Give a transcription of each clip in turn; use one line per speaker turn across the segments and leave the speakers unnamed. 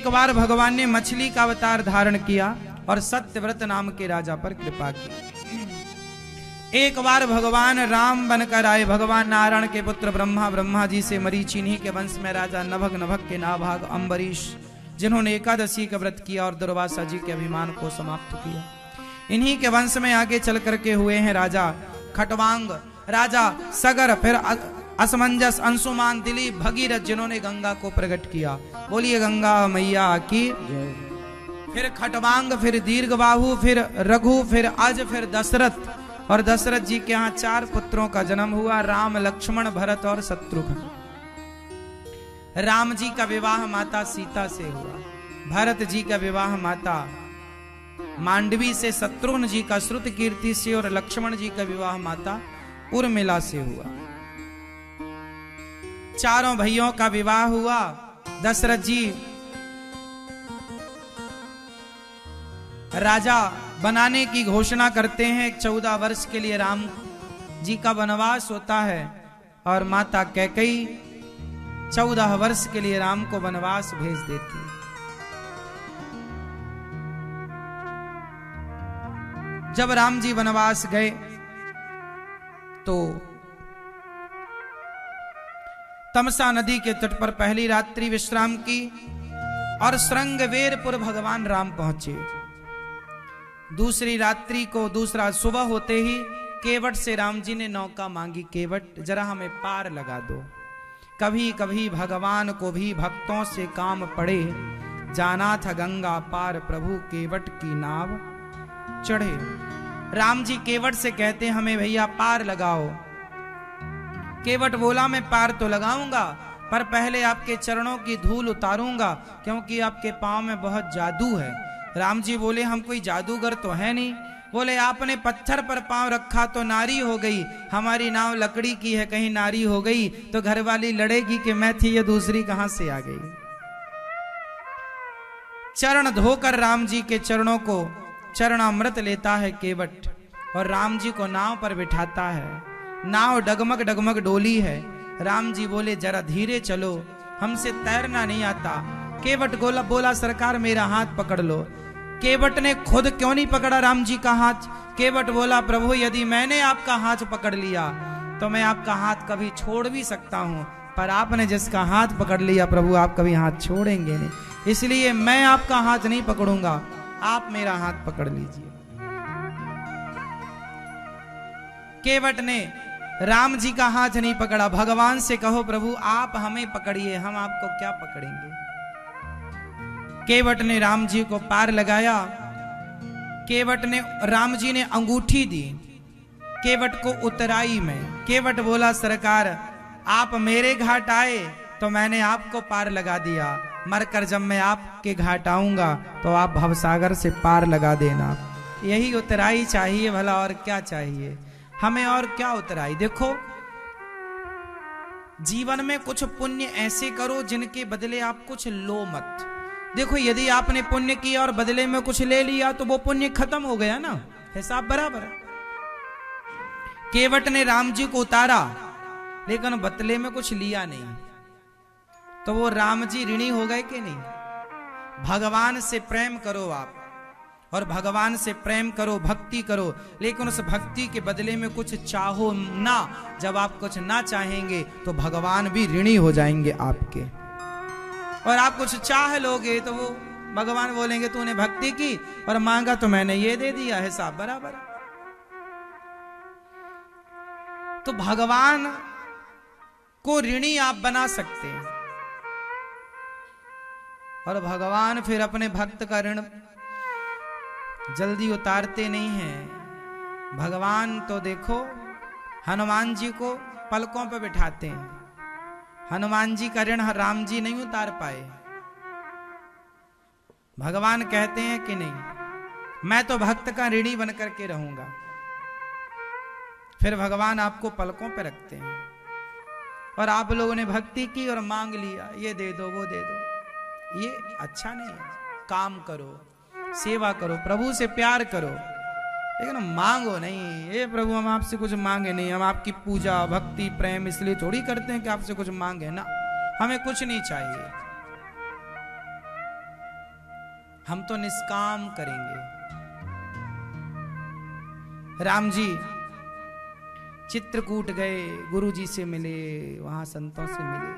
एक बार भगवान ने मछली का अवतार धारण किया और सत्यव्रत नाम के राजा पर कृपा की। एक बार भगवान राम बनकर आए। भगवान नारायण के पुत्र ब्रह्मा, ब्रह्मा जी से मरीचि, इन्हीं के वंश में राजा नभग, नभग के नाभाग अम्बरीश, जिन्होंने एकादशी का व्रत किया और दुर्वासा जी के अभिमान को समाप्त किया। इन्हीं के वंश में आगे चल करके हुए हैं राजा खटवांग, राजा सगर, फिर असमंजस, अंशुमान, दिलीप, भगीरथ, जिन्होंने गंगा को प्रकट किया। बोलिए गंगा मैया की। फिर खटवांग, फिर दीर्घबाहु, फिर रघु, फिर अज, फिर दशरथ। और दशरथ जी के यहाँ 4 पुत्रों का जन्म हुआ, राम, लक्ष्मण, भरत और शत्रुघ्न। राम जी का विवाह माता सीता से हुआ, भरत जी का विवाह माता मांडवी से, शत्रुघ्न जी का श्रुत कीर्ति से और लक्ष्मण जी का विवाह माता उर्मिला से हुआ। चारों भाइयों का विवाह हुआ। दशरथ जी राजा बनाने की घोषणा करते हैं। 14 वर्ष के लिए राम जी का वनवास होता है और माता कैकेयी 14 वर्ष के लिए राम को वनवास भेज देती है। जब राम जी वनवास गए तो तमसा नदी के तट पर पहली रात्रि विश्राम की और श्रृंगवेरपुर भगवान राम पहुंचे। दूसरी रात्रि को, दूसरा सुबह होते ही केवट से राम जी ने नौका मांगी, केवट जरा हमें पार लगा दो। कभी कभी भगवान को भी भक्तों से काम पड़े, जाना था गंगा पार प्रभु केवट की नाव चढ़े। राम जी केवट से कहते हमें भैया पार लगाओ। केवट बोला मैं पार तो लगाऊंगा, पर पहले आपके चरणों की धूल उतारूंगा, क्योंकि आपके पांव में बहुत जादू है। राम जी बोले हम कोई जादूगर तो है नहीं। बोले आपने पत्थर पर पांव रखा तो नारी हो गई, हमारी नाव लकड़ी की है, कहीं नारी हो गई तो घरवाली लड़ेगी कि मैं थी ये दूसरी कहां से आ गई। चरण धोकर राम जी के चरणों को चरणामृत लेता है केवट और राम जी को नाव पर बिठाता है। नाव डगमग डगमग डोली है। राम जी बोले जरा धीरे चलो, हमसे तैरना नहीं आता। केवट बोला सरकार मेरा हाथ पकड़ लो। केवट ने खुद क्यों नहीं पकड़ा राम जी का हाथ? केवट बोला प्रभु यदि मैंने आपका हाथ पकड़ लिया तो मैं आपका हाथ कभी छोड़ भी सकता हूं, पर आपने जिसका हाथ पकड़ लिया प्रभु आप कभी हाथ छोड़ेंगे नहीं, इसलिए मैं आपका हाथ नहीं पकड़ूंगा, आप मेरा हाथ पकड़ लीजिए। केवट ने राम जी का हाथ नहीं पकड़ा। भगवान से कहो प्रभु आप हमें पकड़िए, हम आपको क्या पकड़ेंगे। केवट ने राम जी को पार लगाया। केवट ने, राम जी ने अंगूठी दी केवट को उतराई में। केवट बोला सरकार आप मेरे घाट आए तो मैंने आपको पार लगा दिया, मरकर जब मैं आपके घाट आऊंगा तो आप भवसागर से पार लगा देना। यही उतराई चाहिए भला, और क्या चाहिए हमें, और क्या उतराई। देखो जीवन में कुछ पुण्य ऐसे करो जिनके बदले आप कुछ लो मत। देखो यदि आपने पुण्य किया और बदले में कुछ ले लिया तो वो पुण्य खत्म हो गया ना, हिसाब बराबर। केवट ने राम जी को उतारा लेकिन बदले में कुछ लिया नहीं, तो वो राम जी ऋणी हो गए कि नहीं। भगवान से प्रेम करो आप, और भगवान से प्रेम करो, भक्ति करो, लेकिन उस भक्ति के बदले में कुछ चाहो ना। जब आप कुछ ना चाहेंगे तो भगवान भी ऋणी हो जाएंगे आपके। और आप कुछ चाह लोगे तो वो भगवान बोलेंगे तूने भक्ति की और मांगा तो मैंने ये दे दिया, हिसाब बराबर। तो भगवान को ऋणी आप बना सकते हैं, और भगवान फिर अपने भक्त का ऋण जल्दी उतारते नहीं हैं। भगवान तो देखो हनुमान जी को पलकों पर बिठाते हैं, हनुमान जी का ऋण राम जी नहीं उतार पाए। भगवान कहते हैं कि नहीं मैं तो भक्त का ऋणी बन करके रहूंगा। फिर भगवान आपको पलकों पे रखते हैं, और आप लोगों ने भक्ति की और मांग लिया ये दे दो वो दे दो, ये अच्छा नहीं है। काम करो, सेवा करो, प्रभु से प्यार करो, लेकिन मांगो नहीं। ये प्रभु हम आपसे कुछ मांगे नहीं, हम आपकी पूजा भक्ति प्रेम इसलिए थोड़ी करते हैं कि आपसे कुछ मांगे ना, हमें कुछ नहीं चाहिए। हम तो निष्काम करेंगे। राम जी चित्रकूट गए, गुरु जी से मिले, वहां संतों से मिले।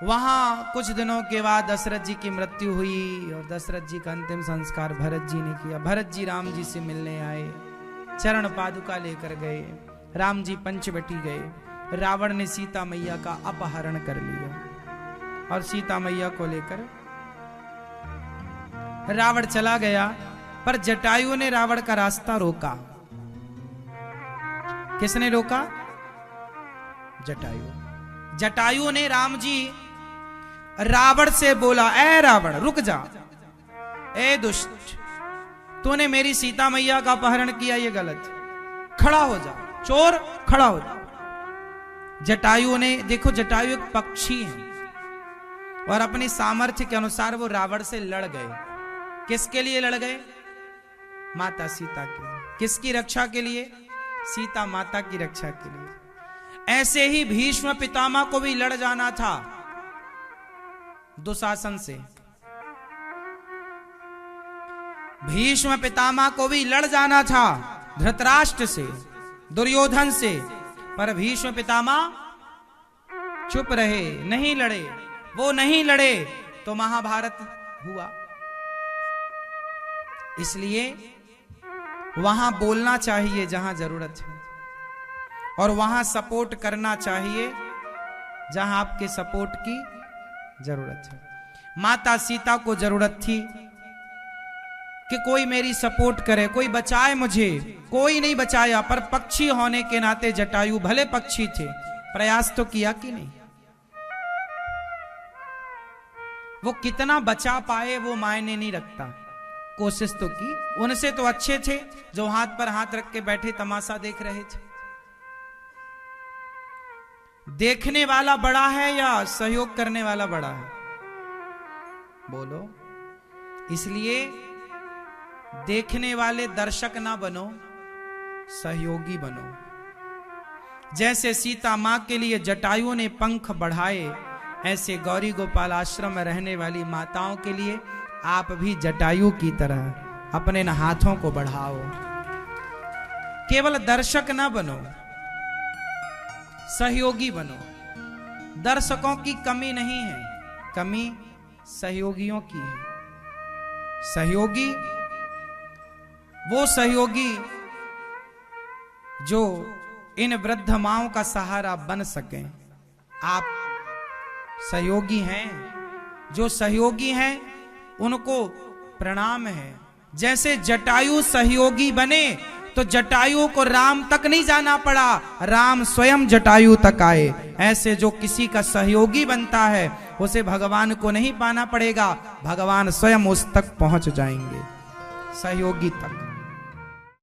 वहां कुछ दिनों के बाद दशरथ जी की मृत्यु हुई और दशरथ जी का अंतिम संस्कार भरत जी ने किया। भरत जी राम जी से मिलने आए, चरण पादुका लेकर गए। राम जी पंचवटी गए। रावण ने सीता मैया का अपहरण कर लिया और सीता मैया को लेकर रावण चला गया। पर जटायु ने रावण का रास्ता रोका। किसने रोका? जटायु। जटायु ने राम जी रावण से बोला, ए रावण रुक जा, ए दुष्ट, तूने मेरी सीता मैया का अपहरण किया, ये गलत, खड़ा हो जा, चोर खड़ा हो जा। जटायु ने, देखो जटायु एक पक्षी है और अपनी सामर्थ्य के अनुसार वो रावण से लड़ गए। किसके लिए लड़ गए? माता सीता के लिए। किसकी रक्षा के लिए? सीता माता की रक्षा के लिए। ऐसे ही भीष्म पितामह को भी लड़ जाना था दुशासन से। भीष्म पितामह को भी लड़ जाना था धृतराष्ट्र से, दुर्योधन से, पर भीष्म पितामह चुप रहे, नहीं लड़े। वो नहीं लड़े तो महाभारत हुआ। इसलिए वहां बोलना चाहिए जहां जरूरत है और वहां सपोर्ट करना चाहिए जहां आपके सपोर्ट की जरूरत है। माता सीता को जरूरत थी कि कोई मेरी सपोर्ट करे, कोई बचाए मुझे। कोई नहीं बचाया, पर पक्षी होने के नाते जटायु भले पक्षी थे, प्रयास तो किया कि नहीं? वो कितना बचा पाए वो मायने नहीं रखता, कोशिश तो की। उनसे तो अच्छे थे जो हाथ पर हाथ रख के बैठे तमाशा देख रहे थे। देखने वाला बड़ा है या सहयोग करने वाला बड़ा है? बोलो। इसलिए देखने वाले दर्शक ना बनो, सहयोगी बनो। जैसे सीता मां के लिए जटायु ने पंख बढ़ाए, ऐसे गौरी गोपाल आश्रम में रहने वाली माताओं के लिए आप भी जटायु की तरह अपने हाथों को बढ़ाओ। केवल दर्शक ना बनो, सहयोगी बनो। दर्शकों की कमी नहीं है, कमी सहयोगियों की है। सहयोगी वो सहयोगी जो इन वृद्ध माओं का सहारा बन सके। आप सहयोगी हैं, जो सहयोगी हैं उनको प्रणाम है। जैसे जटायु सहयोगी बने तो जटायु को राम तक नहीं जाना पड़ा, राम स्वयं जटायु तक आए। ऐसे जो किसी का सहयोगी बनता है उसे भगवान को नहीं पाना पड़ेगा, भगवान स्वयं उस तक पहुंच जाएंगे, सहयोगी तक।